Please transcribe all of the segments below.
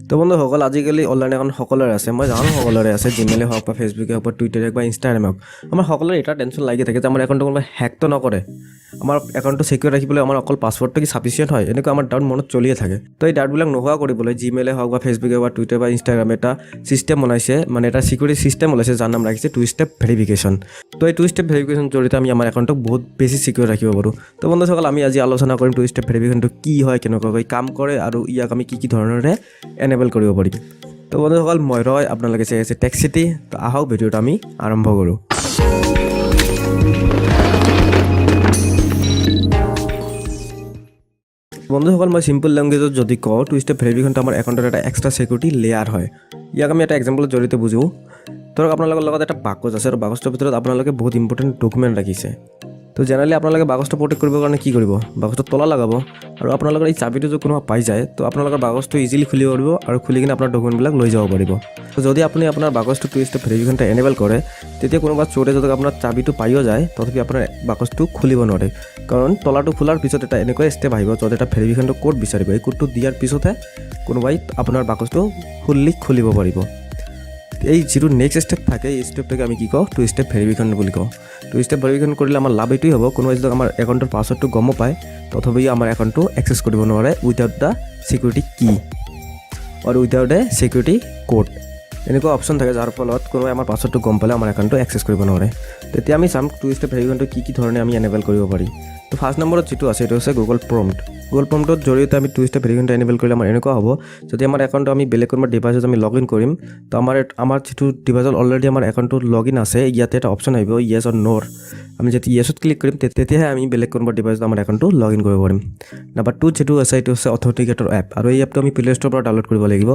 তো বন্ধুসকল আজিকালি অনলাইন একাউণ্ট সকলোৰে আছে, মই জানো সকলোৰে আছে, জিমেইলে হওক বা ফেচবুকে হওক বা টুইটাৰে হওক বা ইনষ্টাগ্ৰামে হওক। আমাৰ সকলোৰে এটা টেনশ্যন লাগি থাকে যে আমাৰ একাউণ্টটো কোনোবাই হেকটো নকৰে, আমাৰ একাউণ্টটো চিকিউৰ ৰাখিবলৈ আমাৰ অকল পাছৱৰ্ডটো কি ছাফিচিয়েণ্ট হয়, এনেকুৱা আমাৰ ডাউট মনত চলিয়ে থাকে। তো এই ডাউটবিলাক নোহোৱা কৰিবলৈ জিমেইলে হওক বা ফেচবুকে বা টুইটাৰ বা ইনষ্টাগ্ৰামে এটা ছিষ্টেম বনাইছে, মানে এটা চিকিউৰিটি ছিষ্টেম ওলাইছে যাৰ নাম ৰাখিছে 2-step ভেৰিফিকেশ্যন। তো এই 2-step ভেৰিফিকেশ্যন জৰিয়তে আমি আমাৰ একাউণ্টক বহুত বেছি চিকিউৰ ৰাখিব পাৰোঁ। তো বন্ধুসকল আমি আজি আলোচনা কৰিম 2-step ভেৰিফিকেশ্যনটো কি হয়, কেনেকুৱাকৈ কাম কৰে আৰু ইয়াক আমি কি ধৰণেৰে এনেবল কৰিব পাৰিম। তো বন্ধুসকল মই ৰয়, আপোনালোকে চাই আছে টেক চিটি। তো আহক ভিডিঅ'টো আমি আৰম্ভ কৰোঁ। বন্ধুসকল মই চিম্পল লেংগুৱেজত যদি কওঁ 2-step ভেৰিফিকেশ্যনটো আমাৰ একাউণ্টৰ এটা এক্সট্ৰা চিকিউৰিটি লেয়াৰ হয়। ইয়াক আমি এটা এক্সাম্পলৰ জৰিয়তে বুজোঁ। ধৰক আপোনালোকৰ লগত এটা বাকচ আছে আৰু বাকচটোৰ ভিতৰত আপোনালোকে বহুত ইম্পৰ্টেণ্ট ডকুমেণ্ট ৰাখিছে। তো জেনেৰেলি আপোনালোকে বাকচটো প্ৰটেক্ট কৰিবৰ কাৰণে কি কৰিব, বাকচটো তলা লগাব আৰু আপোনালোকৰ এই চাবিটো যদি কোনোবা পাই যায় তো আপোনালোকৰ বাকচটো ইজিলি খুলিব পাৰিব আৰু খুলি কিনে আপোনাৰ ডকুমেণ্টবিলাক লৈ যাব পাৰিব। তো যদি আপুনি আপোনাৰ বাকচটো 2-step ভেৰিফিকেশ্যনটো এনেবল কৰে, তেতিয়া কোনোবা চোৰে যদি আপোনাৰ চাবিটো পাইও যায় তথাপি আপোনাৰ বাকচটো খুলিব নোৱাৰে, কাৰণ তলাটো খোলাৰ পিছত এটা এনেকুৱা ষ্টেপ আহিব য'ত এটা ভেৰিফিকেশ্যনটো কোড বিচাৰিব। এই কোডটো দিয়াৰ পিছতহে কোনোবাই আপোনাৰ বাকচটো খুলিব পাৰিব। এই যিটো নেক্সট ষ্টেপ থাকে এই ষ্টেপটোকে আমি কি কওঁ 2-step ভেৰিফিকেশ্যন বুলি কওঁ। 2-step ভেৰিফিকেশ্যন কৰিলে আমাৰ লাভ এইটোৱেই হ'ব, কোনোবাই যদি আমাৰ একাউণ্টৰ পাছৱৰ্ডটো গম পায় তথাপি আমাৰ একাউণ্টটো এক্সেছ কৰিব নোৱাৰে উইদাউট দ্য চিকিউৰিটি কি আৰু উইদাউট এ চিকিউৰিটি কোড। এনেকুৱা অপশ্যন থাকে যাৰ ফলত কোনোবাই আমাৰ পাছৱৰ্ডটো গম পালে আমাৰ একাউণ্টটো এক্সেছ কৰিব নোৱাৰে। তেতিয়া আমি চাম 2-step ভেৰিফিকেশ্যনটো কি ধৰণে আমি এনেবল কৰিব পাৰি। তো ফাৰ্ষ্ট নম্বৰত যিটো আছে এইটো হৈছে গুগল প্ৰম্পট। গুগল প্ৰম্পটৰ জৰিয়তে আমি 2-step ভেৰিফিকেশ্যনটো এনেবল কৰিলে আমাৰ এনেকুৱা হ'ব, যদি আমাৰ একাউণ্টটো আমি বেলেগ কোনোবা ডিভাইচত আমি লগ ইন কৰিম তো আমাৰ যিটো ডিভাইচত অলৰেডি আমাৰ একাউণ্টটো লগ ইন আছে ইয়াতে এটা অপশ্যন আহিব য়েছ অৰ ন'ৰ। আমি যেতিয়া য়েছত ক্লিক কৰিম তেতিয়াহে আমি বেলেগ কোনোবা ডিভাইচত আমাৰ একাউণ্টটো লগ ইন কৰিব পাৰিম। নাম্বাৰ 2 যিটো আছে এইটো হৈছে অথেণ্টিকেটৰ এপ, আৰু এই এপটো আমি প্লে ষ্ট'ৰৰ পৰা ডাউনলোড কৰিব লাগিব।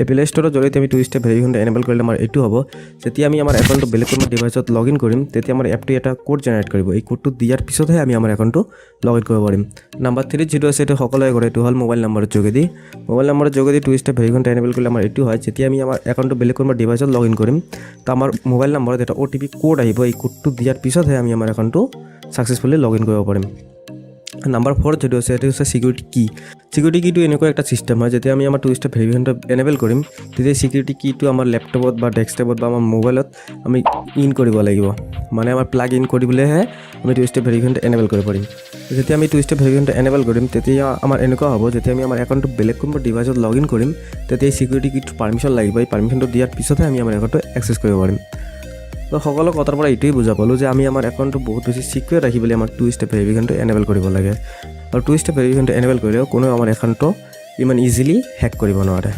এই প্লে ষ্ট'ৰৰ জৰিয়তে আমি 2-step ভেৰিফিকেশ্যনটো এনেবল কৰিলে আমাৰ এইটো হ'ব, যেতিয়া আমি আমাৰ একাউণ্টটো বেলেগ কোনোবা ডিভাইচত লগ ইন কৰিম তেতিয়া আমাৰ এপটোৱে এটা কোড জেনেৰেট কৰিব। এই কোডটো দিয়াৰ পিছতহে আমি আমাৰ একাউণ্টটো লগ ইন কৰিব পাৰিম। নাম্বাৰ 3 যিটো আছে এইটো সকলোৱে কৰে, এইটো হ'ল মোবাইল নম্বৰৰ যোগেদি। মোবাইল নম্বৰৰ যোগেদি 2-step ভেৰিফিকেশ্যনটো এনেবল কৰিলে আমাৰ এইটো হয়, যেতিয়া আমি আমাৰ একাউণ্টটো বেলেগ কোনোবা ডিভাইচত লগ ইন কৰিম তো আমাৰ মোবাইল নম্বৰত এটা OTP কোড আহিব। এই কোডটো দিয়াৰ পিছতহে আমি আমাৰ একাউণ্টটো ছাকচেছফুলি লগ ইন কৰিব পাৰিম। নাম্বাৰ 4 যিটো আছে এইটো হৈছে চিকিউৰিটি কি। চিকিউৰিটি কিটো এনেকুৱা এটা ছিষ্টেম হয়, যেতিয়া আমি আমাৰ 2-step ভেৰিফিকেশ্যনটো এনেবল কৰিম তেতিয়া চিকিউৰিটি কিটো আমাৰ লেপটপত বা ডেস্কটপত বা আমাৰ মোবাইলত আমি ইন কৰিব লাগিব, মানে আমাৰ প্লাগ ইন কৰিবলৈহে আমি 2-step ভেৰিফিকেশ্যনটো এনেবল কৰিব পাৰিম। যেতিয়া আমি 2-step ভেৰিফিকেশ্যনটো এনেবল কৰিম তেতিয়া আমাৰ এনেকুৱা হ'ব, যেতিয়া আমি আমাৰ একাউণ্টটো বেলেগ কোনোবা ডিভাইচত লগ ইন কৰিম তেতিয়া এই চিকিউৰিটি কিটো পাৰ্মিশ্যন লাগিব। এই পাৰ্মিশ্যনটো দিয়াৰ পিছতহে আমি আমাৰ একাউণ্টটো এক্সেছ কৰিব পাৰিম। তো সকলো কথাৰ পৰা এইটোৱেই বুজা পালোঁ যে আমি আমাৰ একাউণ্টটো বহুত বেছি চিকিউৰ ৰাখিবলৈ আমাক 2-step ভেৰিফিকেশ্যনটো এনেবল কৰিব লাগে, আৰু 2-step ভেৰিফিকেশ্যনটো এনেবল কৰিলেও কোনেও আমাৰ একাউণ্টটো ইমান ইজিলি হেক কৰিব নোৱাৰে।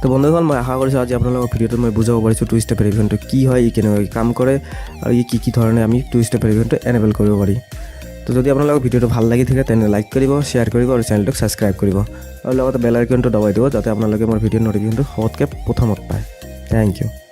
তো বন্ধুসকল মই আশা কৰিছোঁ আজি আপোনালোকৰ ভিডিঅ'টোত মই বুজাব পাৰিছোঁ 2-step ভেৰিফিকেশ্যনটো কি হয়, ই কেনেকৈ কাম কৰে আৰু ই কি ধৰণে আমি 2-step ভেৰিফিকেশ্যনটো এনেবল কৰিব পাৰি। তো যদি আপোনালোকৰ ভিডিঅ'টো ভাল লাগি থাকে তেনে লাইক কৰিব, শ্বেয়াৰ কৰিব আৰু চেনেলটোক ছাবস্ক্ৰাইব কৰিব, আৰু লগতে বেল আইকনটো দবাই দিব যাতে আপোনালোকে মোৰ ভিডিঅ'ৰ ন'টিফিকেশ্যনটো সবতকৈ প্ৰথমত পায়। Thank U.